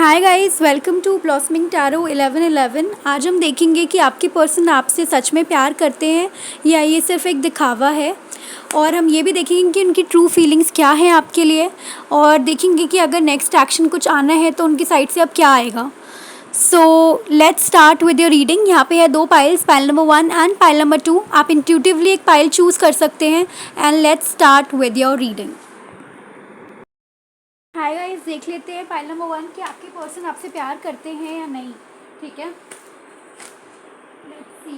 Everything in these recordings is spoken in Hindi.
Hi guys, welcome to blossoming tarot 1111। आज हम देखेंगे कि आपके पर्सन आपसे सच में प्यार करते हैं या ये सिर्फ एक दिखावा है। और हम ये भी देखेंगे कि उनकी ट्रू फीलिंग्स क्या हैं आपके लिए, और देखेंगे कि अगर नेक्स्ट एक्शन कुछ आना है तो उनकी साइड से अब क्या आएगा। So let's start with your reading. यहाँ पे है दो piles, pile number 1 and pile number 2। आप इंट्यूटिवली एक पाइल चूज़ कर सकते हैं and let's start with your reading. Hi guys, देख लेते हैं पाइल नंबर 1 कि आपके पर्सन आपसे प्यार करते हैं या नहीं। ठीक है, लेट्स सी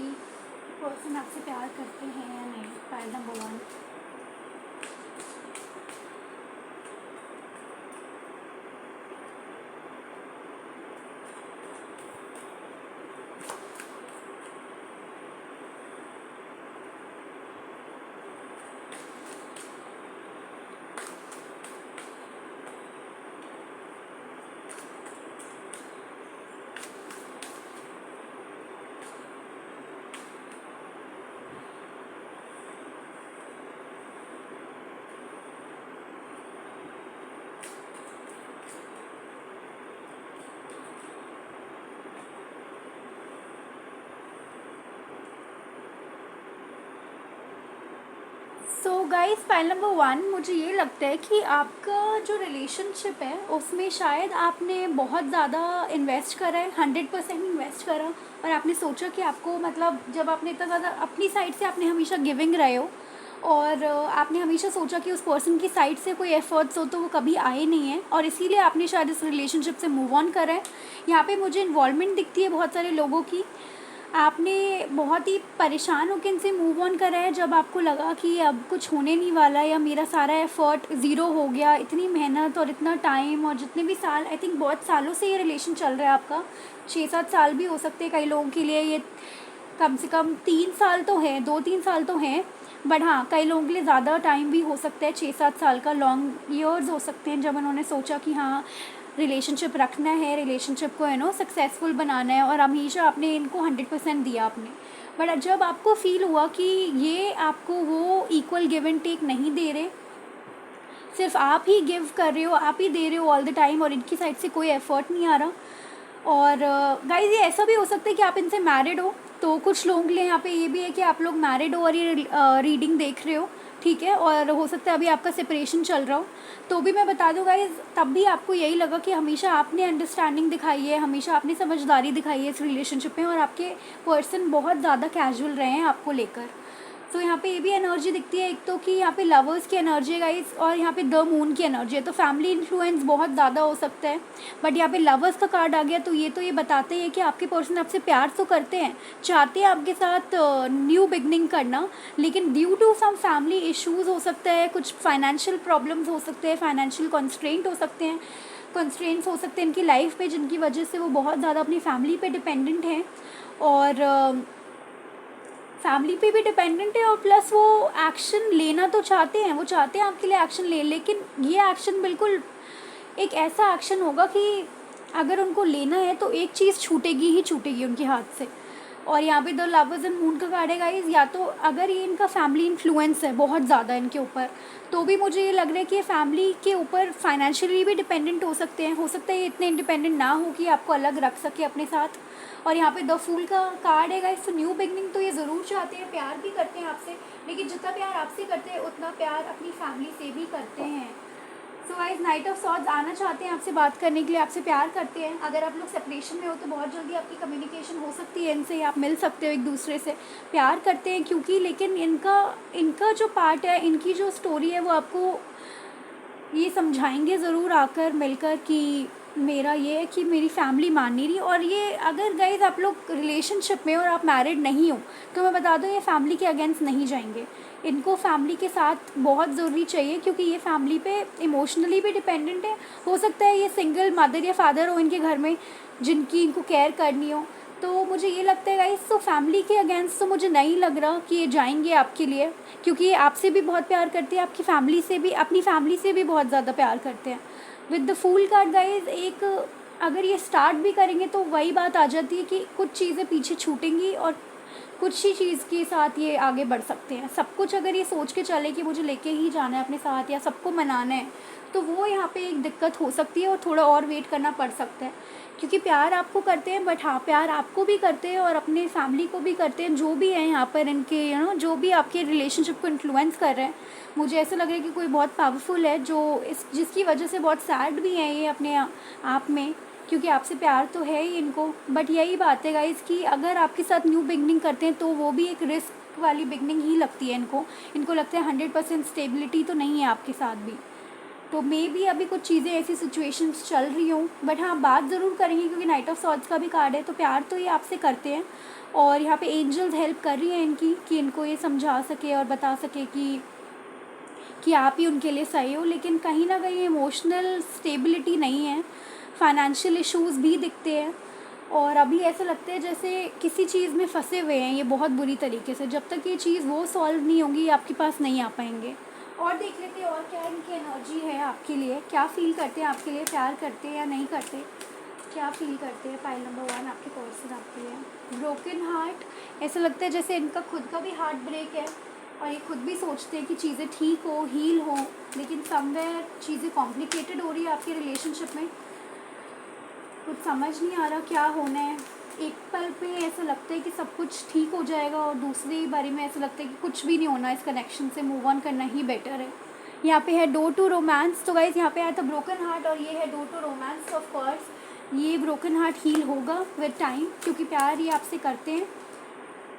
पर्सन आपसे प्यार करते हैं या नहीं। Pile number 1। So guys, pile number 1, मुझे ये लगता है कि आपका जो रिलेशनशिप है उसमें शायद आपने बहुत ज़्यादा इन्वेस्ट करा है, 100% इन्वेस्ट करा। और आपने सोचा कि आपको, मतलब जब आपने इतना ज़्यादा अपनी साइड से, आपने हमेशा गिविंग रहे हो, और आपने हमेशा सोचा कि उस पर्सन की साइड से कोई एफर्ट्स हो तो वो कभी आए नहीं है, और इसीलिए आपने शायद इस रिलेशनशिप से मूव ऑन करा है। यहाँ पे मुझे इन्वॉल्वमेंट दिखती है बहुत सारे लोगों की। आपने बहुत ही परेशान होकर इनसे मूव ऑन करा है जब आपको लगा कि अब कुछ होने नहीं वाला, या मेरा सारा एफ़र्ट ज़ीरो हो गया। इतनी मेहनत और इतना टाइम और जितने भी साल, आई थिंक बहुत सालों से ये रिलेशन चल रहा है आपका। 6-7 साल भी हो सकते हैं कई लोगों के लिए, ये कम से कम 3 साल तो है, 2-3 साल तो हैं। बट हाँ, कई लोगों के लिए ज़्यादा टाइम भी हो सकता है, 6-7 साल का लॉन्ग ईयर्स हो सकते हैं, जब उन्होंने सोचा कि हाँ रिलेशनशिप रखना है, रिलेशनशिप को सक्सेसफुल बनाना है, और हमेशा आपने इनको 100% दिया आपने। बट जब आपको फील हुआ कि ये आपको वो इक्वल गिव एंड टेक नहीं दे रहे, सिर्फ आप ही गिव कर रहे हो, आप ही दे रहे हो ऑल द टाइम, और इनकी साइड से कोई एफर्ट नहीं आ रहा। और गाइज, ये ऐसा भी हो सकता है कि आप इनसे मैरिड हो, तो कुछ लोगों के लिए यहाँ पे ये भी है कि आप लोग मैरिड हो और ये रीडिंग देख रहे हो। ठीक है, और हो सकता है अभी आपका सेपरेशन चल रहा हो, तो भी मैं बता दूँ गाइज, तब भी आपको यही लगा कि हमेशा आपने अंडरस्टैंडिंग दिखाई है, हमेशा आपने समझदारी दिखाई है इस रिलेशनशिप में, और आपके पर्सन बहुत ज़्यादा कैजुअल रहे हैं आपको लेकर। तो यहाँ पे ये भी एनर्जी दिखती है, एक तो कि यहाँ पे लवर्स की एनर्जी है गाइस, और यहाँ पे द मून की एनर्जी है, तो फैमिली इन्फ्लुएंस बहुत ज़्यादा हो सकता है। बट यहाँ पे लवर्स का कार्ड आ गया, तो ये बताते हैं कि आपके पर्सन आपसे प्यार तो करते हैं, चाहते हैं आपके साथ न्यू बिगनिंग करना, लेकिन due to some family issues हो सकता है, कुछ फाइनेंशियल प्रॉब्लम्स हो सकते हैं, फाइनेंशियल कंस्ट्रेंट हो सकते हैं, कंस्ट्रेंट्स हो सकते हैं इनकी लाइफ में, जिनकी वजह से वो बहुत ज़्यादा अपनी फैमिली पे डिपेंडेंट हैं, और फैमिली पे भी डिपेंडेंट है, और प्लस वो एक्शन लेना तो चाहते हैं, वो चाहते हैं आपके लिए एक्शन ले, लेकिन ये एक्शन बिल्कुल एक ऐसा एक्शन होगा कि अगर उनको लेना है तो एक चीज़ छूटेगी ही छूटेगी उनके हाथ से। और यहाँ पे द लवर्स एंड मून का कार्ड है गाइस, या तो अगर ये इनका फैमिली इन्फ्लुएंस है बहुत ज़्यादा इनके ऊपर, तो भी मुझे ये लग रहा है कि ये फैमिली के ऊपर फाइनेंशियली भी डिपेंडेंट हो सकते हैं, हो सकता है ये इतने इंडिपेंडेंट ना हो कि आपको अलग रख सके अपने साथ। और यहाँ पे द फूल का कार्ड है गाइस, तो न्यू बिगनिंग तो ये ज़रूर चाहते हैं, प्यार भी करते हैं आपसे, लेकिन जितना प्यार आपसे करते हैं उतना प्यार अपनी फैमिली से भी करते हैं। So guys, night of swords आना चाहते हैं आपसे बात करने के लिए, आपसे प्यार करते हैं। अगर आप लोग सेपरेशन में हो तो बहुत जल्दी आपकी कम्युनिकेशन हो सकती है इनसे, आप मिल सकते हो एक दूसरे से, प्यार करते हैं क्योंकि, लेकिन इनका इनका जो पार्ट है, इनकी जो स्टोरी है, वो आपको ये समझाएंगे ज़रूर आकर मिलकर कि मेरा ये है कि मेरी फैमिली मान नहीं रही। और ये अगर गाइज आप लोग रिलेशनशिप में और आप मैरिड नहीं हो, तो मैं बता दूँ ये फैमिली के अगेंस्ट नहीं जाएंगे, इनको फैमिली के साथ बहुत ज़रूरी चाहिए, क्योंकि ये फैमिली पे इमोशनली भी डिपेंडेंट है। हो सकता है ये सिंगल मदर या फादर हो इनके घर में, जिनकी इनको केयर करनी हो, तो मुझे ये लगता है गाइस, तो फैमिली के अगेंस्ट तो मुझे नहीं लग रहा कि ये जाएंगे आपके लिए, क्योंकि ये आपसे भी बहुत प्यार करते हैं, आपकी फैमिली से भी, अपनी फैमिली से भी बहुत ज़्यादा प्यार करते हैं। With the fool card guys, एक अगर ये स्टार्ट भी करेंगे तो वही बात आ जाती है कि कुछ चीज़ें पीछे छूटेंगी और कुछ ही चीज़ के साथ ये आगे बढ़ सकते हैं। सब कुछ अगर ये सोच के चले कि मुझे लेके ही जाना है अपने साथ या सबको मनाना है, तो वो यहाँ पे एक दिक्कत हो सकती है और थोड़ा और वेट करना पड़ सकता है। क्योंकि प्यार आपको करते हैं, बट हाँ, प्यार आपको भी करते हैं और अपने फैमिली को भी करते हैं, जो भी हैं यहाँ पर इनके जो भी आपके रिलेशनशिप को इन्फ्लुएंस कर रहे हैं। मुझे ऐसा लग रहा है कि कोई बहुत पावरफुल है जो जिसकी वजह से बहुत सैड भी है ये अपने आप में, क्योंकि आपसे प्यार तो है ही इनको। बट यही बात है गाइज़ कि अगर आपके साथ न्यू बिगनिंग करते हैं तो वो भी एक रिस्क वाली बिगनिंग ही लगती है इनको लगता है 100% स्टेबिलिटी तो नहीं है आपके साथ भी। तो मे बी अभी कुछ चीज़ें ऐसी सिचुएशंस चल रही हों, बट हाँ, बात ज़रूर करेंगे क्योंकि नाइट ऑफ सॉर्ड्स का भी कार्ड है। तो प्यार तो ये आपसे करते हैं और यहाँ पे एंजल्स हेल्प कर रही हैं इनकी कि इनको ये समझा सके और बता सके कि आप ही उनके लिए सही हो। लेकिन कहीं ना कहीं इमोशनल स्टेबिलिटी नहीं है, फाइनेंशियल इश्यूज़ भी दिखते हैं और अभी ऐसा लगता है जैसे किसी चीज़ में फंसे हुए हैं ये बहुत बुरी तरीके से। जब तक ये चीज़ वो सॉल्व नहीं होगी ये आपके पास नहीं आ पाएंगे। और देख लेते हैं और क्या इनकी एनर्जी है आपके लिए, क्या फील करते हैं आपके लिए, प्यार करते हैं या नहीं करते, क्या फील करते हैं। फाइल नंबर 1 आपके पर्सन आपके लिए ब्रोकन हार्ट। ऐसा लगता है जैसे इनका खुद का भी हार्ट ब्रेक है और ये खुद भी सोचते हैं कि चीज़ें ठीक हो, हील हो, लेकिन समवेयर चीज़ें कॉम्प्लिकेटेड हो रही है आपके रिलेशनशिप में। कुछ समझ नहीं आ रहा क्या होना है। एक पल पे ऐसा लगता है कि सब कुछ ठीक हो जाएगा और दूसरी बारी में ऐसा लगता है कि कुछ भी नहीं होना, इस कनेक्शन से मूव ऑन करना ही बेटर है। यहाँ पे है डोर टू रोमांस। तो गाइस यहाँ पे आया था ब्रोकन हार्ट और ये है door to romance. Of course ये ब्रोकन हार्ट हील होगा विद टाइम क्योंकि प्यार ये आपसे करते हैं।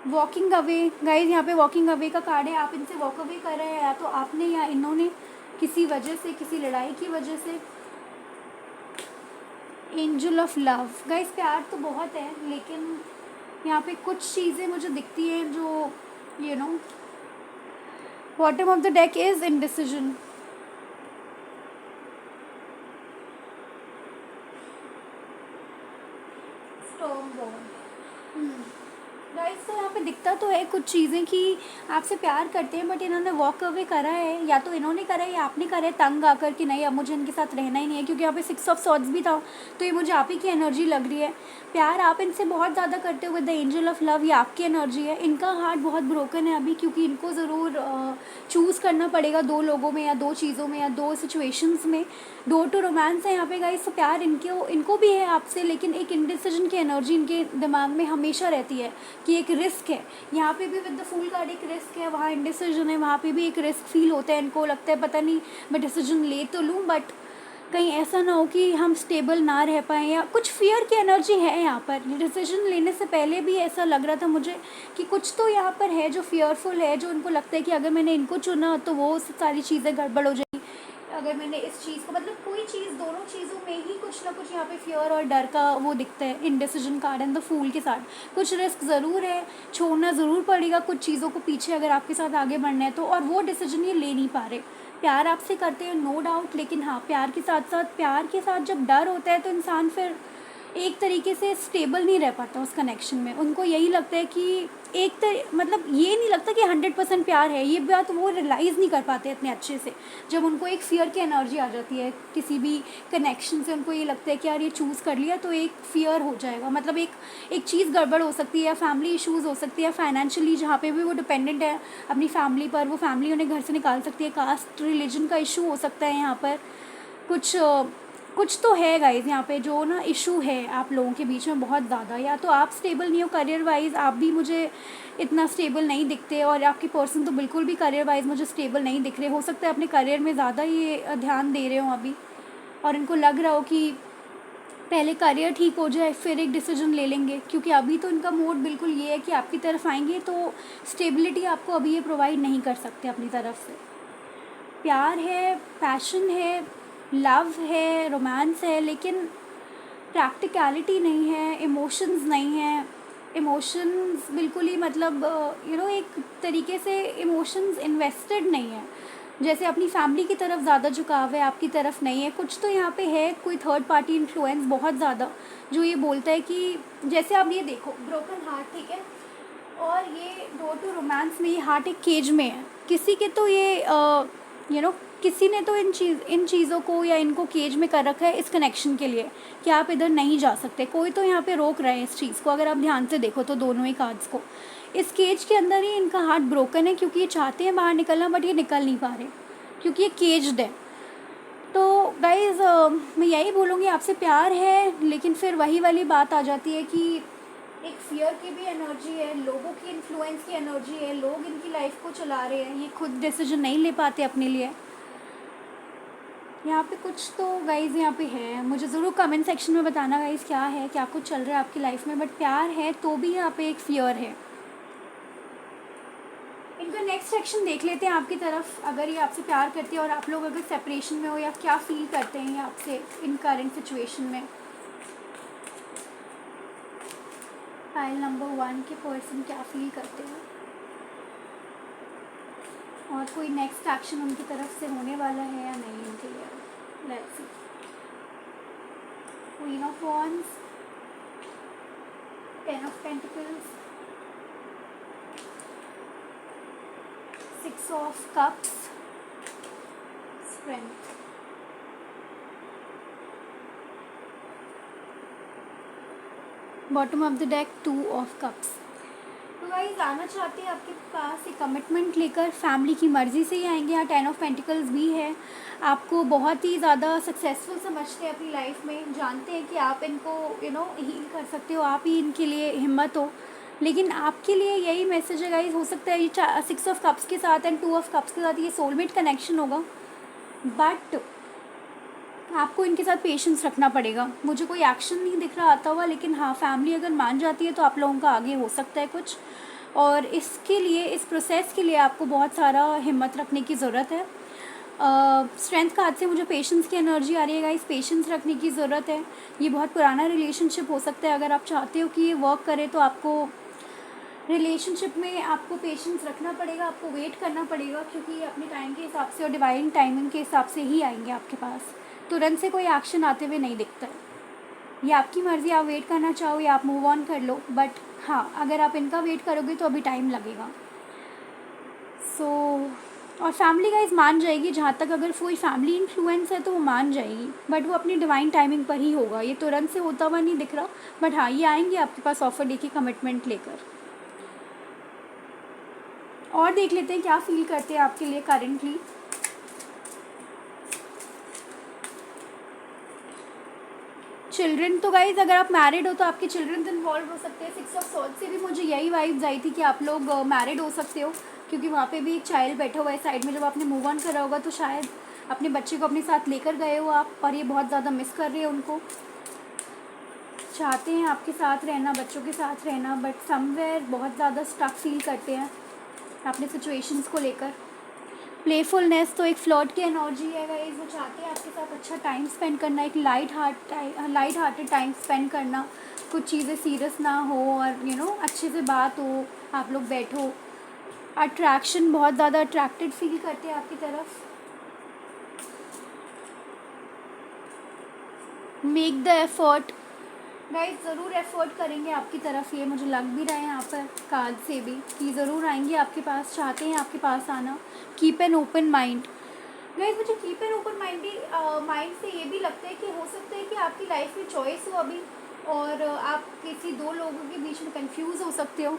वॉकिंग अवे गाइस, यहाँ पे वॉकिंग अवे का कार्ड है। आप इनसे वॉक अवे कर रहे हैं या तो आपने या इन्होंने, किसी वजह से, किसी लड़ाई की वजह से। एंजल ऑफ लव गाइस, प्यार तो बहुत है लेकिन यहाँ पे कुछ चीज़ें मुझे दिखती हैं जो bottom of the deck is indecision. Storm born guys, तो यहाँ पे दिखता तो है कुछ चीज़ें कि आपसे प्यार करते हैं, बट इन्होंने वॉक अवे करा है, या तो इन्होंने करा है या आपने करा है तंग आकर कि नहीं अब मुझे इनके साथ रहना ही नहीं है। क्योंकि यहाँ पे 6 ऑफ सॉर्ड्स भी था, तो ये मुझे आप ही की एनर्जी लग रही है। प्यार आप इनसे बहुत ज़्यादा करते हो with the angel of love, ये आपकी एनर्जी है। इनका हार्ट बहुत ब्रोकन है अभी क्योंकि इनको ज़रूर चूज़ करना पड़ेगा 2 लोगों में या 2 चीज़ों में या 2 सिचुएशंस में। डोर टू रोमांस है यहाँ पे गाइस। तो प्यार इनको भी है आपसे, लेकिन एक इंडिसीजन की एनर्जी इनके दिमाग में हमेशा रहती है कि एक रिस्क है। यहाँ पे भी विद द फूल कार्ड एक रिस्क है, वहाँ इंडिसीजन है, वहाँ पे भी एक रिस्क फील होता है। इनको लगता है पता नहीं मैं डिसीजन ले तो लूँ बट कहीं ऐसा ना हो कि हम स्टेबल ना रह पाएँ, या कुछ फियर की एनर्जी है यहाँ पर। डिसीजन लेने से पहले भी ऐसा लग रहा था मुझे कि कुछ तो यहाँ पर है जो फियरफुल है, जो उनको लगता है कि अगर मैंने इनको चुना तो वो सारी चीज़ें गड़बड़ हो जाएगी, अगर मैंने इस चीज़ को, मतलब कोई चीज़, दोनों चीज़ों में ही कुछ ना कुछ यहाँ पे फियर और डर का वो दिखता है। Indecision card and the fool के साथ कुछ रिस्क ज़रूर है, छोड़ना ज़रूर पड़ेगा कुछ चीज़ों को पीछे अगर आपके साथ आगे बढ़ना है तो, और वो डिसीजन ये ले नहीं पा रहे। प्यार आपसे करते हैं नो डाउट, लेकिन हाँ, प्यार के साथ जब डर होता है तो इंसान फिर एक तरीके से स्टेबल नहीं रह पाता उस कनेक्शन में। उनको यही लगता है कि मतलब ये नहीं लगता कि 100% प्यार है, ये बात वो रियलाइज़ नहीं कर पाते इतने अच्छे से। जब उनको एक फियर की एनर्जी आ जाती है किसी भी कनेक्शन से, उनको ये लगता है कि यार ये चूज़ कर लिया तो एक फियर हो जाएगा, मतलब एक चीज़ गड़बड़ हो सकती है, या फैमिली इशूज़ हो सकती है, फाइनेंशियली जहाँ पे भी वो डिपेंडेंट है अपनी फैमिली पर, वो फैमिली उन्हें घर से निकाल सकती है, कास्ट रिलीजन का इशू हो सकता है यहाँ पर। कुछ तो है गाइज यहाँ पे जो ना इशू है आप लोगों के बीच में बहुत ज़्यादा। या तो आप स्टेबल नहीं हो करियर वाइज, आप भी मुझे इतना स्टेबल नहीं दिखते, और आपके पर्सन तो बिल्कुल भी करियर वाइज मुझे स्टेबल नहीं दिख रहे। हो सकता है अपने करियर में ज़्यादा ये ध्यान दे रहे हो अभी, और इनको लग रहा हो कि पहले करियर ठीक हो जाए फिर एक डिसीजन ले लेंगे, क्योंकि अभी तो इनका मोड बिल्कुल ये है कि आपकी तरफ आएंगे तो स्टेबिलिटी आपको अभी ये प्रोवाइड नहीं कर सकते अपनी तरफ से। प्यार है, पैशन है, लव है, रोमांस है, लेकिन प्रैक्टिकलिटी नहीं है, इमोशंस नहीं है। इमोशंस बिल्कुल ही मतलब एक तरीके से इमोशंस इन्वेस्टेड नहीं है, जैसे अपनी फैमिली की तरफ ज़्यादा झुकाव है, आपकी तरफ नहीं है। कुछ तो यहाँ पे है, कोई थर्ड पार्टी इन्फ्लुएंस बहुत ज़्यादा जो ये बोलता है कि जैसे आप ये देखो ब्रोकन हार्ट, ठीक है, और ये डोर टू रोमांस में ये हार्ट एक केज में है। किसी के तो ये किसी ने तो इन चीज़ों को या इनको केज में कर रखा है इस कनेक्शन के लिए कि आप इधर नहीं जा सकते। कोई तो यहाँ पे रोक रहे हैं इस चीज़ को, अगर आप ध्यान से देखो तो दोनों ही कार्ड्स को। इस केज के अंदर ही इनका हार्ट ब्रोकन है, क्योंकि ये चाहते हैं बाहर निकलना बट ये निकल नहीं पा रहे, क्योंकि ये केज्ड है। तो गाइज़ मैं यही बोलूँगी, आपसे प्यार है, लेकिन फिर वही वाली बात आ जाती है कि एक फियर की भी एनर्जी है, लोगों की इन्फ्लुएंस की एनर्जी है, लोग इनकी लाइफ को चला रहे हैं, ये खुद डिसीजन नहीं ले पाते अपने लिए। यहाँ पे कुछ तो गाइज़ यहाँ पे है, मुझे ज़रूर कमेंट सेक्शन में बताना गाइज़ क्या है, क्या कुछ चल रहा है आपकी लाइफ में। बट प्यार है तो भी यहाँ पे एक फियर है। इनका नेक्स्ट एक्शन देख लेते हैं आपकी तरफ। अगर ये आपसे प्यार करते हैं और आप लोग अगर सेपरेशन में हो, या क्या फील करते हैं ये आपसे इन करंट सिचुएशन में। फाइल नंबर 1 के पर्सन क्या फील करते हैं, और कोई नेक्स्ट एक्शन उनकी तरफ से होने वाला है या नहीं इनके लिए। Let's see. Queen of wands, 10 of pentacles, 6 of cups, strength. Bottom of the deck 2 of cups. तो गाइस आना चाहते हैं आपके पास एक कमिटमेंट लेकर, फैमिली की मर्ज़ी से ही आएंगे। यहाँ 10 ऑफ पेंटिकल्स भी है, आपको बहुत ही ज़्यादा सक्सेसफुल समझते हैं अपनी लाइफ में, जानते हैं कि आप इनको हील कर सकते हो, आप ही इनके लिए हिम्मत हो। लेकिन आपके लिए यही मैसेज है गाइस, हो सकता है ये 6 ऑफ कप्स के साथ एंड 2 ऑफ कप्स के साथ ये सोलमेट कनेक्शन होगा, बट आपको इनके साथ पेशेंस रखना पड़ेगा। मुझे कोई एक्शन नहीं दिख रहा आता हुआ, लेकिन हाँ, फैमिली अगर मान जाती है तो आप लोगों का आगे हो सकता है कुछ। और इसके लिए, इस प्रोसेस के लिए आपको बहुत सारा हिम्मत रखने की ज़रूरत है। स्ट्रेंथ का हाथ से मुझे पेशेंस की एनर्जी आ रही है गाइस, पेशेंस रखने की ज़रूरत है। ये बहुत पुराना रिलेशनशिप हो सकता है, अगर आप चाहते हो कि ये वर्क करे तो आपको रिलेशनशिप में आपको पेशेंस रखना पड़ेगा, आपको वेट करना पड़ेगा, क्योंकि ये अपने टाइम के हिसाब से और डिवाइन टाइमिंग के हिसाब से ही आएंगे आपके पास। तुरंत से कोई एक्शन आते हुए नहीं दिखता है। ये आपकी मर्ज़ी, आप वेट करना चाहो या आप मूव ऑन कर लो, बट हाँ, अगर आप इनका वेट करोगे तो अभी टाइम लगेगा। और फैमिली गाइस मान जाएगी, जहाँ तक अगर कोई फैमिली इन्फ्लुएंस है तो वो मान जाएगी, बट वो अपनी डिवाइन टाइमिंग पर ही होगा। ये तुरंत से होता हुआ नहीं दिख रहा, बट हाँ, ये आएंगे आपके पास ऑफर लेके, कमिटमेंट लेकर। और देख लेते हैं क्या फील करते हैं आपके लिए करेंटली। चिल्ड्रन, तो गाइज अगर आप मैरिड हो तो आपके चिल्ड्रन इन्वॉल्व हो सकते हैं। 6 ऑफ सॉर्ड्स से भी मुझे यही वाइब्स आई थी कि आप लोग मैरिड हो सकते हो, क्योंकि वहाँ पे भी एक चाइल्ड बैठा हुआ है साइड में। जब आपने मूव ऑन करा होगा तो शायद अपने बच्चे को अपने साथ लेकर गए हो आप, और ये बहुत ज़्यादा मिस कर रहे हैं उनको, चाहते हैं आपके साथ रहना, बच्चों के साथ रहना, बट समवेयर बहुत ज़्यादा स्टक फील करते हैं अपने सिचुएशंस को लेकर। प्लेफुलनेस, तो एक फ्लर्ट की एनर्जी है गाइस, वो चाहते हैं आपके साथ अच्छा टाइम स्पेंड करना, एक लाइट हार्टेड टाइम स्पेंड करना, कुछ चीज़ें सीरियस ना हो और अच्छे से बात हो, आप लोग बैठो। अट्रैक्शन, बहुत ज़्यादा अट्रैक्टेड फील करते हैं आपकी तरफ। मेक द एफर्ट, गाइस ज़रूर एफर्ट करेंगे आपकी तरफ, ये मुझे लग भी रहा है यहाँ पर कार्ड से भी कि ज़रूर आएंगे आपके पास, चाहते हैं आपके पास आना। Keep an open mind, guys मुझे कीप एन ओपन माइंड से ये भी लगता है कि हो सकता है कि आपकी लाइफ में चॉइस हो अभी, और आप किसी 2 लोगों के बीच में कंफ्यूज हो सकते हो,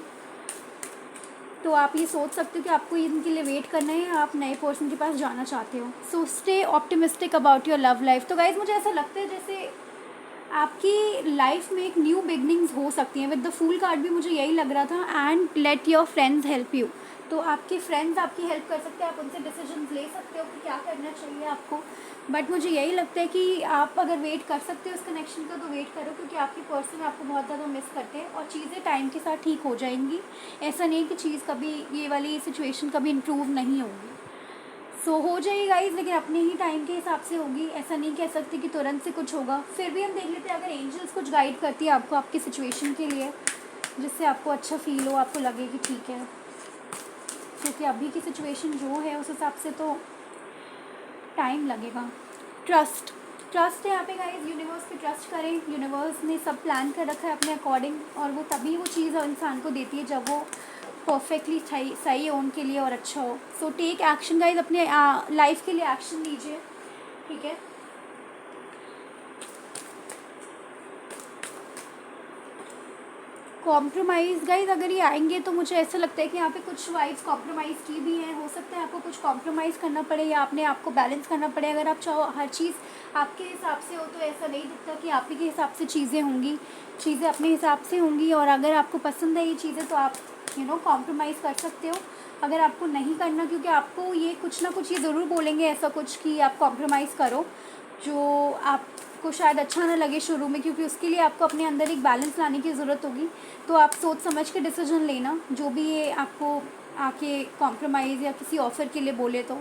तो आप ये सोच सकते हो कि आपको इनके लिए वेट करना है, आप नए पर्सन के पास जाना चाहते हो। So stay optimistic about your love life. तो गाइस मुझे ऐसा लगता है जैसे आपकी लाइफ में एक न्यू बिगनिंग्स हो सकती हैं। विद द फूल कार्ड भी मुझे यही लग रहा था, and let your friends help you. तो आपके फ्रेंड्स आपकी हेल्प कर सकते हैं, आप उनसे डिसीजंस ले सकते हो कि क्या करना चाहिए आपको। बट मुझे यही लगता है कि आप अगर वेट कर सकते हो इस कनेक्शन का तो वेट करो, क्योंकि आपके पर्सन आपको बहुत ज़्यादा मिस करते हैं, और चीज़ें टाइम के साथ ठीक हो जाएंगी। ऐसा नहीं कि चीज़ कभी, ये वाली सिचुएशन कभी इम्प्रूव नहीं होगी। हो जाएगी गाइज, लेकिन अपने ही टाइम के हिसाब से होगी। ऐसा नहीं कह सकते कि तुरंत से कुछ होगा। फिर भी हम देख लेते हैं अगर एंजल्स कुछ गाइड करती है आपको आपकी सिचुएशन के लिए, जिससे आपको अच्छा फील हो, आपको लगे कि ठीक है, क्योंकि अभी की सिचुएशन जो है उस हिसाब से तो टाइम लगेगा। ट्रस्ट है यहाँ पे गाइज, यूनिवर्स पे ट्रस्ट करें। यूनिवर्स ने सब प्लान कर रखा है अपने अकॉर्डिंग, और वो तभी वो चीज़ इंसान को देती है जब वो परफेक्टली सही हो उनके लिए और अच्छा हो। सो टेक एक्शन गाइज, अपने लाइफ के लिए एक्शन लीजिए, ठीक है। कॉम्प्रोमाइज़ गाइज अगर ये आएंगे तो मुझे ऐसा लगता है कि यहाँ पे कुछ वाइब्स कॉम्प्रोमाइज़ की भी हैं। हो सकता है आपको कुछ कॉम्प्रोमाइज़ करना पड़े या अपने आप को बैलेंस करना पड़े। अगर आप चाहो हर चीज़ आपके हिसाब से हो तो ऐसा नहीं दिखता कि आप ही के हिसाब से चीज़ें होंगी, चीज़ें अपने हिसाब से होंगी। और अगर आपको पसंद है ये चीज़ें तो आप कॉम्प्रोमाइज़ कर सकते हो। अगर आपको नहीं करना, क्योंकि आपको ये कुछ ना कुछ ये ज़रूर बोलेंगे ऐसा कुछ कि आप कॉम्प्रोमाइज़ करो, जो आपको शायद अच्छा ना लगे शुरू में, क्योंकि उसके लिए आपको अपने अंदर एक बैलेंस लाने की ज़रूरत होगी। तो आप सोच समझ के डिसीजन लेना, जो भी ये आपको आके कॉम्प्रोमाइज़ या किसी ऑफ़र के लिए बोले। तो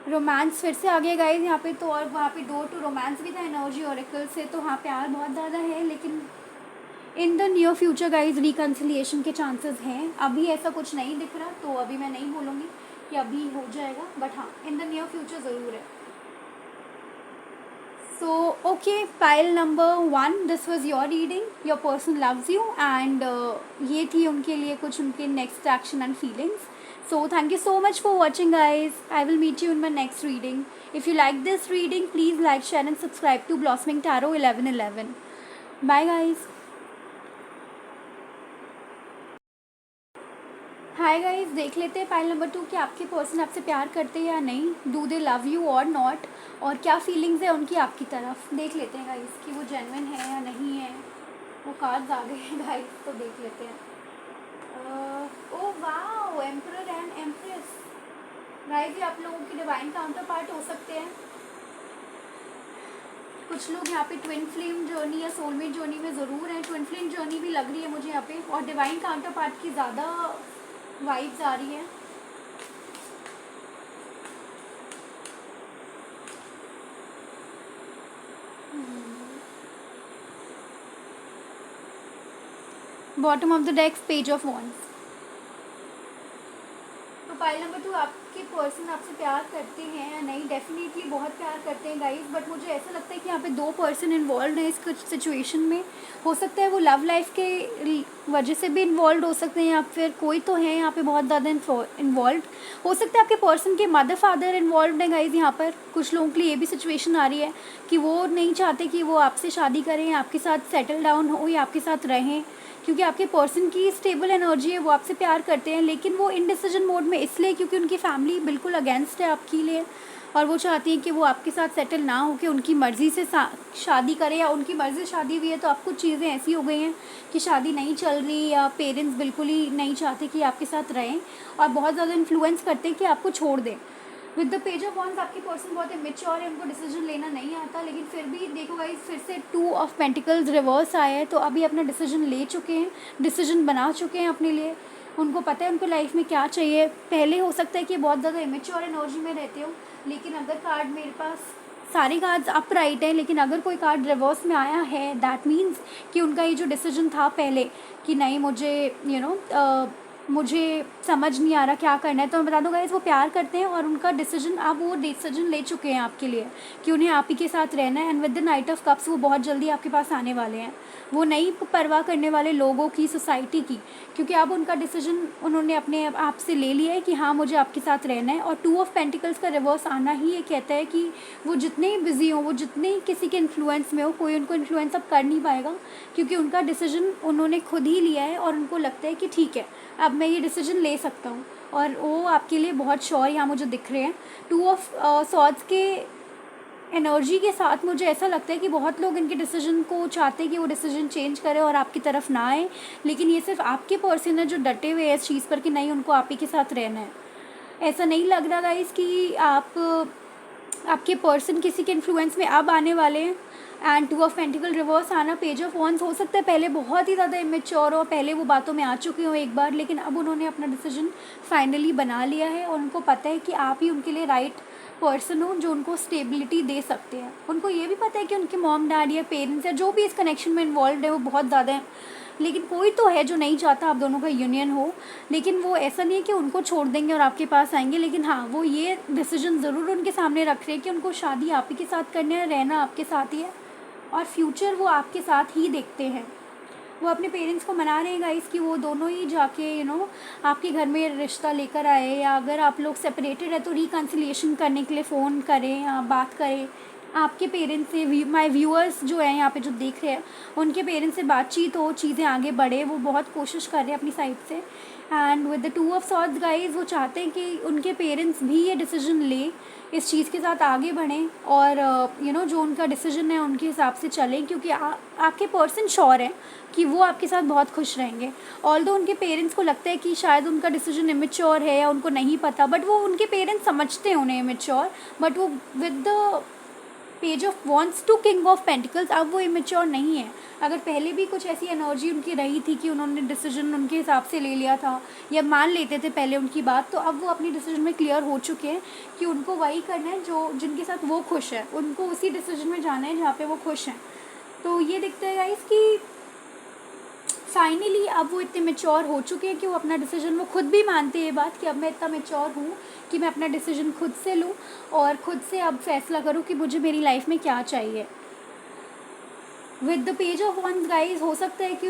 रोमांस फिर से आ गया गाइस यहाँ पे तो, और वहाँ पे डोर टू रोमांस भी था एनर्जी ऑरेकल से। तो हाँ, प्यार बहुत ज़्यादा है, लेकिन in the near future guys reconciliation के चांसेस हैं। अभी ऐसा कुछ नहीं दिख रहा, तो अभी मैं नहीं बोलूँगी कि अभी हो जाएगा, बट हाँ इन द नियर फ्यूचर ज़रूर है। So, okay, pile number 1, this was your reading. Your person loves you and ये थी उनके लिए कुछ उनके next action and feelings. So, thank you so much for watching guys. I will meet you in my next reading. If you like this reading, please like, share and subscribe to Blossoming Tarot 1111. Bye guys. Hi guys, देख लेते हैं फाइल नंबर 2 कि आपके पर्सन आपसे प्यार करते हैं या नहीं। डू दे लव यू और नॉट, और क्या फीलिंग्स है उनकी आपकी तरफ। देख लेते हैं गाइस कि वो जेन्युइन है या नहीं है। वो कार्ड्स आ गए हैं गाइस, तो देख लेते हैं। Oh wow, emperor and empress. Guys ये आप लोगों के डिवाइन काउंटर पार्ट हो सकते हैं। कुछ लोग यहाँ पे ट्विन फ्लेम जर्नी या सोलमेट जर्नी में ज़रूर हैं। ट्विन फ्लेम जर्नी भी लग रही है मुझे यहाँ पे, और डिवाइन काउंटर पार्ट की ज़्यादा वाइब्स आ रही है। Bottom of the decks, page of wands. तो पाइल नंबर 2, आपके पर्सन आपसे प्यार करते हैं या नहीं। डेफिनेटली बहुत प्यार करते हैं गाइस, बट मुझे ऐसा लगता है कि यहाँ पे 2 पर्सन इन्वॉल्व हैं इस कुछ सिचुएशन में। हो सकता है वो लव लाइफ के वजह से भी इन्वॉल्व हो सकते हैं, या फिर कोई तो है यहाँ पे बहुत ज़्यादा इन्वॉल्व। हो सकता है आपके पर्सन के मदर फादर इन्वॉल्व हैं गाइस। यहाँ पर कुछ लोगों के लिए ये भी सिचुएशन आ रही है कि वो नहीं चाहते कि वो आपसे शादी करें, आपके साथ सेटल डाउन हो या आपके साथ रहें, क्योंकि आपके पर्सन की स्टेबल एनर्जी है। वो आपसे प्यार करते हैं, लेकिन वो इनडिसीजन मोड में इसलिए क्योंकि उनकी फैमिली बिल्कुल अगेंस्ट है आपके लिए, और वो चाहती हैं कि वो आपके साथ सेटल ना हो के उनकी मर्ज़ी से शादी करें, या उनकी मर्ज़ी से शादी हुई है तो अब कुछ चीज़ें ऐसी हो गई हैं कि शादी नहीं चल रही, या पेरेंट्स बिल्कुल ही नहीं चाहते कि आपके साथ रहें, और बहुत ज़्यादा इन्फ्लुएंस करते हैं कि आपको छोड़ दें। With the page of wands आपके पर्सन बहुत मेच्योर है, उनको डिसीजन लेना नहीं आता, लेकिन फिर भी देखो गाइस फिर से 2 ऑफ पेंटिकल्स रिवर्स आया है। तो अभी अपना डिसीजन ले चुके हैं, डिसीजन बना चुके हैं अपने लिए। उनको पता है उनको लाइफ में क्या चाहिए। पहले हो सकता है कि बहुत ज़्यादा इमेच्योर एनर्जी में रहते हो, लेकिन अगर कार्ड मेरे पास सारे कार्ड्स अप राइट है, लेकिन अगर कोई कार्ड रिवर्स में आया है दैट मीन्स कि उनका ये जो डिसीजन था पहले कि नहीं मुझे मुझे समझ नहीं आ रहा क्या करना है, तो मैं बता दूँ गाइस वो प्यार करते हैं, और उनका डिसीजन अब वो डिसीजन ले चुके हैं आपके लिए कि उन्हें आप ही के साथ रहना है। And with the night of cups वो बहुत जल्दी आपके पास आने वाले हैं। वो नहीं परवाह करने वाले लोगों की, सोसाइटी की, क्योंकि अब उनका डिसीजन उन्होंने अपने आप से ले लिया है कि हाँ मुझे आपके साथ रहना है। और 2 ऑफ पेंटिकल्स का रिवर्स आना ही ये कहता है कि वो जितने ही बिजी हो, वो जितने ही किसी के इन्फ्लुएंस में हो, कोई उनको इन्फ्लुएंस अब कर नहीं पाएगा, क्योंकि उनका डिसीजन उन्होंने खुद ही लिया है, और उनको लगता है कि ठीक है अब मैं ये डिसीजन ले सकता हूँ, और वो आपके लिए बहुत श्योर यहाँ मुझे दिख रहे हैं। 2 ऑफ सॉर्ड्स के एनर्जी के साथ मुझे ऐसा लगता है कि बहुत लोग इनके डिसीजन को चाहते हैं कि वो डिसीजन चेंज करें और आपकी तरफ ना आए, लेकिन ये सिर्फ आपके पर्सन है जो डटे हुए हैं इस चीज़ पर कि नहीं उनको आप ही के साथ रहना है। ऐसा नहीं लग रहा गाइस कि आपके पर्सन किसी के इन्फ्लुएंस में अब आने वाले हैं। एंड 2 ऑफ पेंटिकल रिवर्स आना, पेज ऑफ वॉन्ड्स, हो सकता है पहले बहुत ही ज़्यादा इमेच्योर हो, पहले वो बातों में आ चुके हो एक बार, लेकिन अब उन्होंने अपना डिसीजन फाइनली बना लिया है, और उनको पता है कि आप ही उनके लिए राइट पर्सन हो जो उनको स्टेबिलिटी दे सकते हैं। उनको ये भी पता है कि उनके मॉम डैड या पेरेंट्स या जो भी इस कनेक्शन में इन्वॉल्व है वो बहुत ज़्यादा है, लेकिन कोई तो है जो नहीं चाहता आप दोनों का यूनियन हो। लेकिन वो ऐसा नहीं है कि उनको छोड़ देंगे और आपके पास आएंगे, लेकिन हाँ वो ये डिसीजन ज़रूर उनके सामने रख रहे हैं कि उनको शादी आप ही के साथ करना है, रहना आपके साथ ही है, और फ्यूचर वो आपके साथ ही देखते हैं। वो अपने पेरेंट्स को मना रहे हैं गाइस कि वो दोनों ही जाके आपके घर में रिश्ता लेकर आए, या अगर आप लोग सेपरेटेड है तो रिकन्सिलिएशन करने के लिए फ़ोन करें या बात करें। आपके पेरेंट्स से, माय व्यूअर्स जो हैं यहाँ पे जो देख रहे हैं, उनके पेरेंट्स से बातचीत हो, चीज़ें आगे बढ़े, वो बहुत कोशिश कर रहे हैं अपनी साइड से। And with the two of swords guys, वो चाहते हैं कि उनके पेरेंट्स भी ये डिसीजन ले, इस चीज़ के साथ आगे बढ़ें और जो उनका डिसीजन है उनके हिसाब से चलें, क्योंकि आपके पर्सन श्योर हैं कि वो आपके साथ बहुत खुश रहेंगे। ऑल्दो उनके पेरेंट्स को लगता है कि शायद उनका डिसीजन इमेच्योर है या उनको नहीं पता, बट वो उनके पेरेंट्स समझते हैं उन्हें इमेच्योर, बट वो with the page of wands to king of pentacles अब वो इमेच्योर नहीं है। अगर पहले भी कुछ ऐसी एनर्जी उनकी रही थी कि उन्होंने डिसीजन उनके हिसाब से ले लिया था या मान लेते थे पहले उनकी बात, तो अब वो अपनी डिसीजन में क्लियर हो चुके हैं कि उनको वही करना है जो जिनके साथ वो खुश है, उनको उसी डिसीजन में जाना है जहाँ पे वो खुश हैं। तो ये दिखता है गाइस कि फाइनली अब वो इतने मेच्योर हो चुके हैं कि वो अपना डिसीजन, वो खुद भी मानते हैं ये बात कि अब मैं इतना मेच्योर हूँ कि मैं अपना डिसीजन खुद से लूँ और खुद से अब फैसला करूँ कि मुझे मेरी लाइफ में क्या चाहिए। With the page of wands guys, हो सकता है कि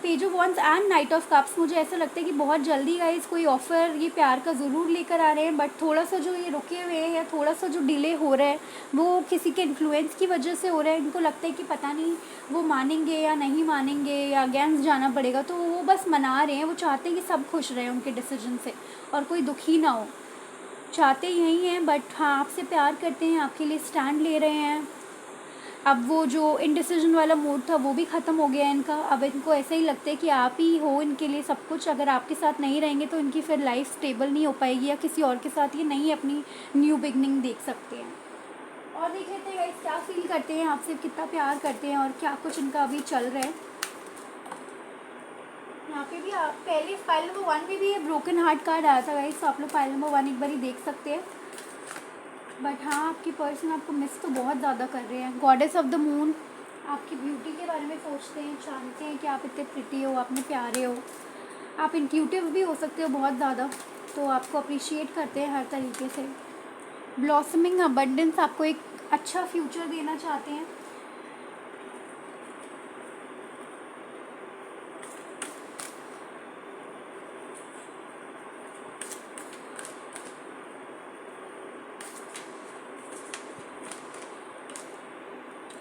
page of wands and knight of cups, मुझे ऐसा लगता है कि बहुत जल्दी गाइज कोई ऑफ़र ये प्यार का ज़रूर लेकर आ रहे हैं, बट थोड़ा सा जो ये रुके हुए हैं या थोड़ा सा जो डिले हो रहा है वो किसी के इन्फ्लुएंस की वजह से हो रहा है। इनको लगता है कि पता नहीं वो मानेंगे या नहीं मानेंगे या अगेंस्ट जाना पड़ेगा, तो वो बस मना रहे हैं। वो चाहते हैं कि सब खुश रहें उनके डिसीजन से और कोई दुखी ना हो, चाहते यही हैं। बट हाँ, आपसे प्यार करते हैं, आपके लिए स्टैंड ले रहे हैं। अब वो जो इनडिसीजन वाला मूड था वो भी ख़त्म हो गया है इनका। अब इनको ऐसा ही लगता है कि आप ही हो इनके लिए सब कुछ। अगर आपके साथ नहीं रहेंगे तो इनकी फिर लाइफ स्टेबल नहीं हो पाएगी या किसी और के साथ ये नहीं अपनी न्यू बिगनिंग देख सकते हैं। और देख लेते हैं गाइस क्या फील करते हैं, आपसे कितना प्यार करते हैं और क्या कुछ इनका अभी चल रहा है। यहाँ पे भी आप पहले फाइल नंबर 1 में भी ये ब्रोकन हार्ट कार्ड आया था गाइस, तो आप लोग फाइल नंबर 1 एक बार ही देख सकते हैं। बट हाँ, आपकी पर्सन आपको मिस तो बहुत ज़्यादा कर रहे हैं। गॉडेस ऑफ द मून आपकी ब्यूटी के बारे में सोचते हैं, जानते हैं कि आप इतने प्रिटी हो, आप इतने प्यारे हो, आप इंट्यूटिव भी हो सकते हो बहुत ज़्यादा, तो आपको अप्रिशिएट करते हैं हर तरीके से। ब्लॉसमिंग अबंडेंस, आपको एक अच्छा फ्यूचर देना चाहते हैं।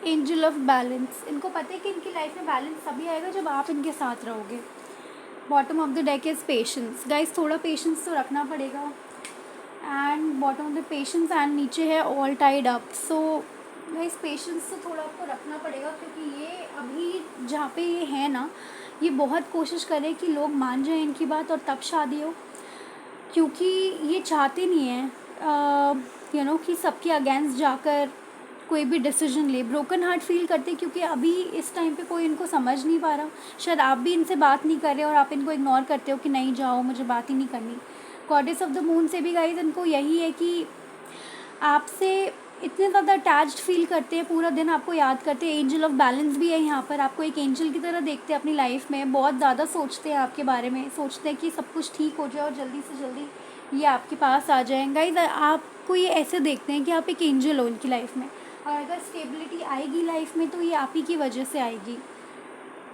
एंजल ऑफ बैलेंस, इनको पता है कि इनकी लाइफ में बैलेंस तभी आएगा जब आप इनके साथ रहोगे। Bottom of the deck is patience guys, थोड़ा पेशेंस तो रखना पड़ेगा। And bottom of the patience and नीचे है all tied up. So guys patience तो थोड़ा आपको रखना पड़ेगा, क्योंकि ये अभी जहाँ पे ये है ना, ये बहुत कोशिश करें कि लोग मान जाएं इनकी बात और तब शादी हो, क्योंकि ये चाहते नहीं हैं कि सबके अगेंस्ट जाकर कोई भी डिसीजन ले। ब्रोकन हार्ट फील करते क्योंकि अभी इस टाइम पे कोई इनको समझ नहीं पा रहा। शायद आप भी इनसे बात नहीं कर रहे और आप इनको इग्नोर करते हो कि नहीं जाओ, मुझे बात ही नहीं करनी। गॉडेस ऑफ द मून से भी गाइज इनको यही है कि आपसे इतने ज़्यादा अटैच्ड फील करते हैं, पूरा दिन आपको याद करते हैं। एंजल ऑफ बैलेंस भी है यहाँ पर, आपको एक एंजल की तरह देखते हैं अपनी लाइफ में, बहुत ज़्यादा सोचते हैं आपके बारे में, सोचते हैं कि सब कुछ ठीक हो जाए और जल्दी से जल्दी ये आपके पास आ जाए। गाइज आपको ये ऐसे देखते हैं कि आप एक एंजल हो इनकी लाइफ में, और अगर स्टेबिलिटी आएगी लाइफ में तो ये आप ही की वजह से आएगी।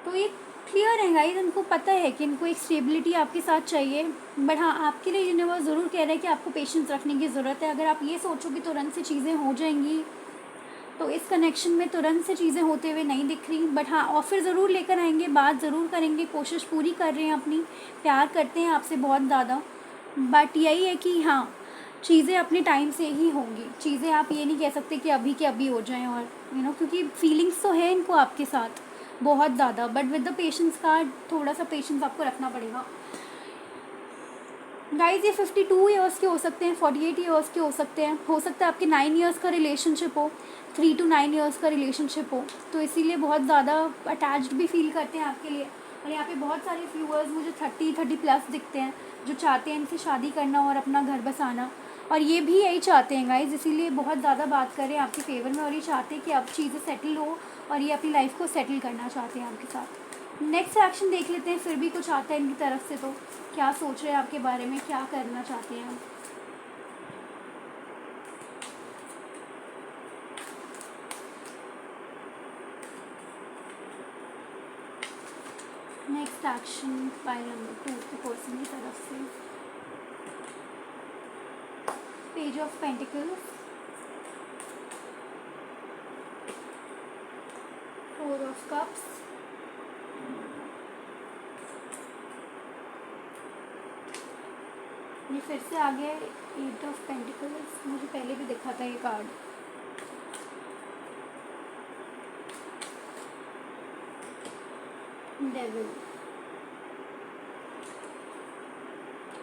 तो ये क्लियर है गाइस, इनको पता है कि इनको एक स्टेबिलिटी आपके साथ चाहिए। बट हाँ, आपके लिए यूनिवर्स ज़रूर कह रहा है कि आपको पेशेंस रखने की ज़रूरत है। अगर आप ये सोचो कि तुरंत से चीज़ें हो जाएंगी, तो इस कनेक्शन में तुरंत से चीज़ें होते हुए नहीं दिख रही। बट हाँ, ऑफ़र ज़रूर लेकर आएंगे, बात ज़रूर करेंगे, कोशिश पूरी कर रहे हैं अपनी, प्यार करते हैं आपसे बहुत ज़्यादा। बट यही है कि हाँ, चीज़ें अपने टाइम से ही होंगी। चीज़ें आप ये नहीं कह सकते कि अभी के अभी हो जाएं, और क्योंकि फीलिंग्स तो है इनको आपके साथ बहुत ज़्यादा। बट विद द पेशेंस का थोड़ा सा पेशेंस आपको रखना पड़ेगा। गाइज ये 52 ईयर्स के हो सकते हैं, 48 ईयर्स के हो सकते हैं, हो सकता है आपके 9 ईयर्स का रिलेशनशिप हो, 3 to 9 ईयर्स का रिलेशनशिप हो, तो इसीलिए बहुत ज़्यादा अटैच्ड भी फील करते हैं आपके लिए। और यहाँ पे बहुत सारे व्यूअर्स मुझे 30+ दिखते हैं जो चाहते हैं इनसे शादी करना और अपना घर बसाना, और ये भी यही चाहते हैं गाइज, इसीलिए बहुत ज़्यादा बात करें आपके फेवर में, और ये चाहते हैं कि अब चीज़ें सेटल हो और ये अपनी लाइफ को सेटल करना चाहते हैं आपके साथ। नेक्स्ट एक्शन देख लेते हैं, फिर भी कुछ आता है इनकी तरफ से तो क्या सोच रहे हैं आपके बारे में, क्या करना चाहते हैं। नेक्स्ट एक्शन फाइल नंबर 2 के पर्सन की तरफ से, page of pentacles, of cups, ये फिर से आ गया 8 ऑफ पेंटिकल्स, मुझे पहले भी दिखा था ये card. Devil,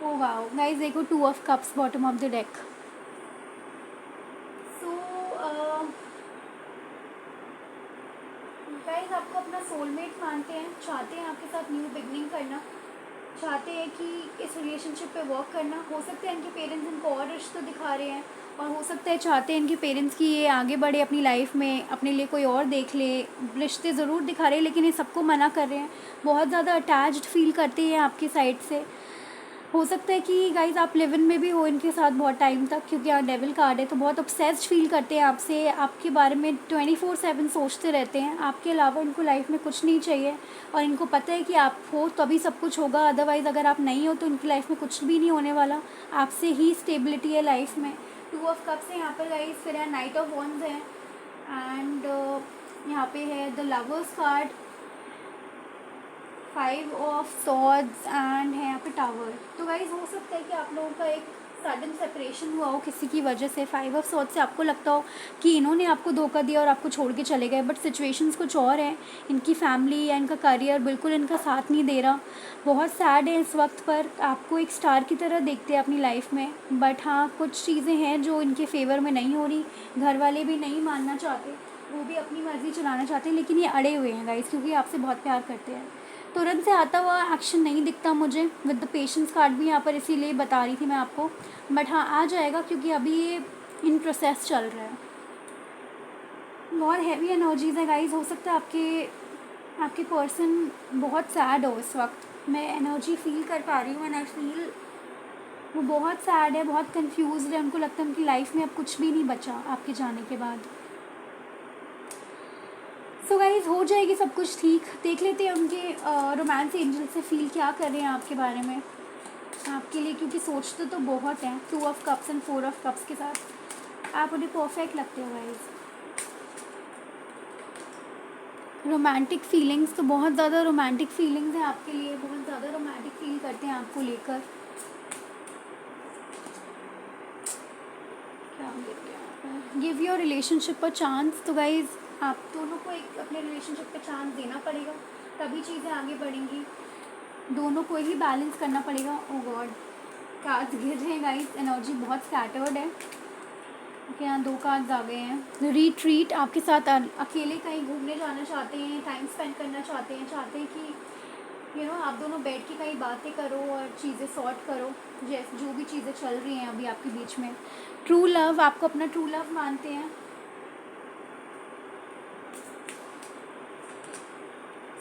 oh wow guys, देखो 2 of cups bottom of the deck. So guys, आपको अपना सोलमेट मानते हैं, चाहते हैं आपके साथ न्यू बिगनिंग करना, चाहते हैं कि इस रिलेशनशिप पे वर्क करना। हो सकता है इनके पेरेंट्स इनको और रिश्ता दिखा रहे हैं, और हो सकता है चाहते हैं इनके पेरेंट्स की ये आगे बढ़े अपनी लाइफ में, अपने लिए कोई और देख ले। रिश्ते ज़रूर दिखा रहे हैं, लेकिन ये सबको मना कर रहे हैं। बहुत ज़्यादा अटैच्ड फील करते हैं आपकी साइड से। हो सकता है कि गाइज आप लिव इन में भी हो इनके साथ बहुत टाइम तक, क्योंकि यहाँ डेविल कार्ड है, तो बहुत ऑब्सेस्ड फील करते हैं आपसे, आपके बारे में 24/7 सोचते रहते हैं। आपके अलावा इनको लाइफ में कुछ नहीं चाहिए, और इनको पता है कि आप हो तभी सब कुछ होगा, अदरवाइज़ अगर आप नहीं हो तो इनकी लाइफ में कुछ भी नहीं होने वाला। आपसे ही स्टेबिलिटी है लाइफ में। 2 ऑफ कप्स है यहाँ पर गाइज, फिर है नाइट ऑफ वॉन्ड्स है, एंड यहाँ पे है the lovers card, 5 of swords, and है यहाँ पे टावर। तो गाइज हो सकता है कि आप लोगों का एक सडन सेपरेशन हुआ हो किसी की वजह से। 5 ऑफ सॉर्ड्स से आपको लगता हो कि इन्होंने आपको धोखा दिया और आपको छोड़ के चले गए, बट सिचुएशंस कुछ और हैं। इनकी फैमिली या इनका करियर बिल्कुल इनका साथ नहीं दे रहा, बहुत सैड है इस वक्त पर। आपको एक स्टार की तरह देखते हैं अपनी लाइफ में, बट हाँ कुछ चीज़ें हैं जो इनके फेवर में नहीं हो रही। घर वाले भी नहीं मानना चाहते, वो भी अपनी मर्ज़ी चलाना चाहते हैं, लेकिन ये अड़े हुए हैं गाइस, क्योंकि आपसे बहुत प्यार करते हैं। तुरंत से आता हुआ एक्शन नहीं दिखता मुझे, विद द पेशेंस कार्ड भी यहाँ पर इसीलिए बता रही थी मैं आपको, बट हाँ आ जाएगा, क्योंकि अभी ये इन प्रोसेस चल रहा है। बहुत हैवी एनर्जीज है गाइज। हो सकता है आपके पर्सन बहुत सैड हो इस वक्त, मैं एनर्जी फील कर पा रही हूँ, एंड आई फील वो बहुत सैड है, बहुत कंफ्यूज है। उनको लगता है उनकी लाइफ में अब कुछ भी नहीं बचा आपके जाने के बाद। सो गाइज हो जाएगी सब कुछ ठीक। देख लेते हैं उनके रोमांस एंजल से फील क्या कर रहे हैं आपके बारे में, आपके लिए, क्योंकि सोचते तो बहुत हैं। 2 of cups and 4 of cups के साथ आप उन्हें परफेक्ट लगते हो गाइज। रोमांटिक फीलिंग्स तो बहुत ज़्यादा रोमांटिक फीलिंग्स हैं आपके लिए, बहुत ज़्यादा रोमांटिक फील करते हैं आपको लेकर। क्या give your relationship a chance. तो गाइज आप दोनों को एक अपने रिलेशनशिप पे चांस देना पड़ेगा, तभी चीज़ें आगे बढ़ेंगी। दोनों को ही बैलेंस करना पड़ेगा। ओ गॉड, कार्ड्स गिर रहे हैं गाइस, एनर्जी बहुत स्कैटर्ड है। ओके, यहाँ 2 कार्ड्स आ गए हैं। रिट्रीट, आपके साथ अकेले कहीं घूमने जाना चाहते हैं, टाइम स्पेंड करना चाहते हैं कि आप दोनों बैठ के कहीं बातें करो और चीज़ें सॉर्ट करो, जैसे जो भी चीज़ें चल रही हैं अभी आपके बीच में। ट्रू लव, आपको अपना ट्रू लव मानते हैं।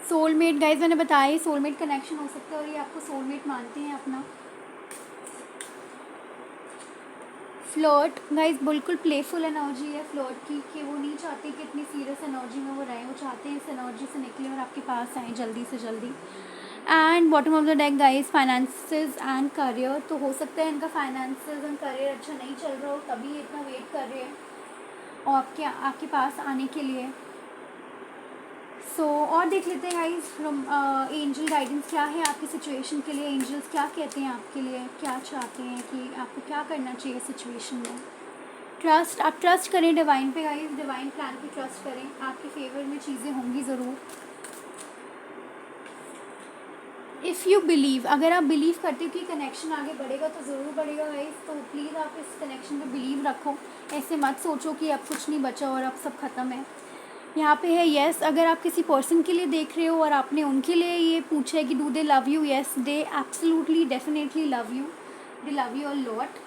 सोलमेट गाइज, मैंने बताया सोलमेट कनेक्शन हो सकता है, और ये आपको सोलमेट मानते हैं अपना। फ्लर्ट गाइज, बिल्कुल प्लेफुल एनर्जी है फ्लर्ट की, कि वो नहीं चाहते कि इतनी सीरियस एनर्जी में वो रहें, वो चाहते हैं इस एनर्जी से निकले और आपके पास आएँ जल्दी से जल्दी। And bottom of the deck guys, finances and career. तो हो सकता है इनका फाइनेंसेस एंड करियर अच्छा नहीं चल रहा हो, तभी इतना वेट कर रहे हैं और आपके पास आने के लिए। और देख लेते हैं गाइज एंजल गाइडेंस क्या है आपकी सिचुएशन के लिए। एंजल्स क्या कहते हैं आपके लिए, क्या चाहते हैं कि आपको क्या करना चाहिए सिचुएशन में। ट्रस्ट, आप ट्रस्ट करें डिवाइन पे गाइज, डिवाइन प्लान पे ट्रस्ट करें, आपके फेवर में चीज़ें होंगी ज़रूर। इफ़ यू बिलीव, अगर आप बिलीव करते हो कि कनेक्शन आगे बढ़ेगा तो ज़रूर बढ़ेगा गाइज, तो प्लीज़ आप इस कनेक्शन पे बिलीव रखो। ऐसे मत सोचो कि अब कुछ नहीं बचा और अब सब ख़त्म है। यहाँ पे है येस, अगर आप किसी पर्सन के लिए देख रहे हो और आपने उनके लिए ये पूछा है कि do they love you, yes they absolutely definitely love you, they love you a lot,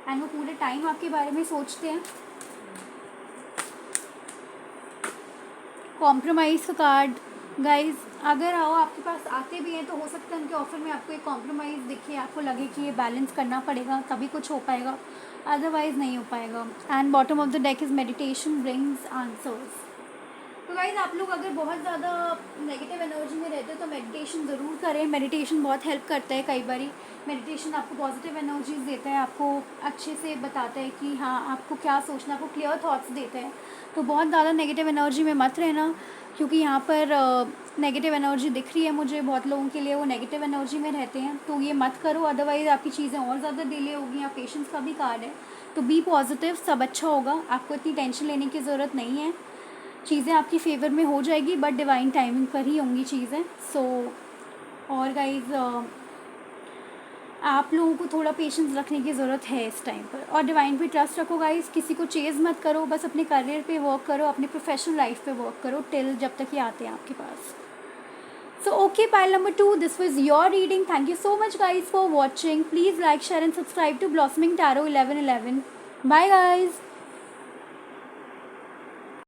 and वो पूरे टाइम आपके बारे में सोचते हैं। कॉम्प्रोमाइज़ का कार्ड गाइज, अगर आपके पास आते भी हैं तो हो सकता है उनके ऑफर में आपको एक कॉम्प्रोमाइज़ दिखे, आपको लगे कि ये बैलेंस करना पड़ेगा तभी कुछ हो पाएगा, अदरवाइज़ नहीं हो पाएगा। And bottom of the deck is meditation brings answers. तो तो गाइज आप लोग अगर बहुत ज़्यादा नेगेटिव एनर्जी में रहते हो तो मेडिटेशन ज़रूर करें। मेडिटेशन बहुत हेल्प करता है। कई बारी मेडिटेशन आपको पॉजिटिव एनर्जीज देता है, आपको अच्छे से बताता है कि हाँ आपको क्या सोचना, आपको क्लियर थॉट्स देता है। तो बहुत ज़्यादा नेगेटिव एनर्जी में मत रहना, क्योंकि यहाँ पर नेगेटिव एनर्जी दिख रही है मुझे बहुत लोगों के लिए, वो नेगेटिव एनर्जी में रहते हैं। तो ये मत करो, अदरवाइज़ आपकी चीज़ें और ज़्यादा डिले होगी। यहाँ पेशेंस का भी कार्ड है, तो बी पॉजिटिव, सब अच्छा होगा। आपको इतनी टेंशन लेने की ज़रूरत नहीं है, चीज़ें आपकी फेवर में हो जाएगी, बट डिवाइन टाइमिंग पर ही होंगी चीज़ें। और गाइज आप लोगों को थोड़ा पेशेंस रखने की ज़रूरत है इस टाइम पर, और डिवाइन पे ट्रस्ट रखो गाइज। किसी को चेज़ मत करो, बस अपने करियर पे वर्क करो, अपनी प्रोफेशनल लाइफ पे वर्क करो टिल जब तक ये आते हैं आपके पास। So okay, pile number 2, this was your reading. Thank you so much guys for watching. Please like, share and subscribe to Blossoming Tarot 1111. Bye guys.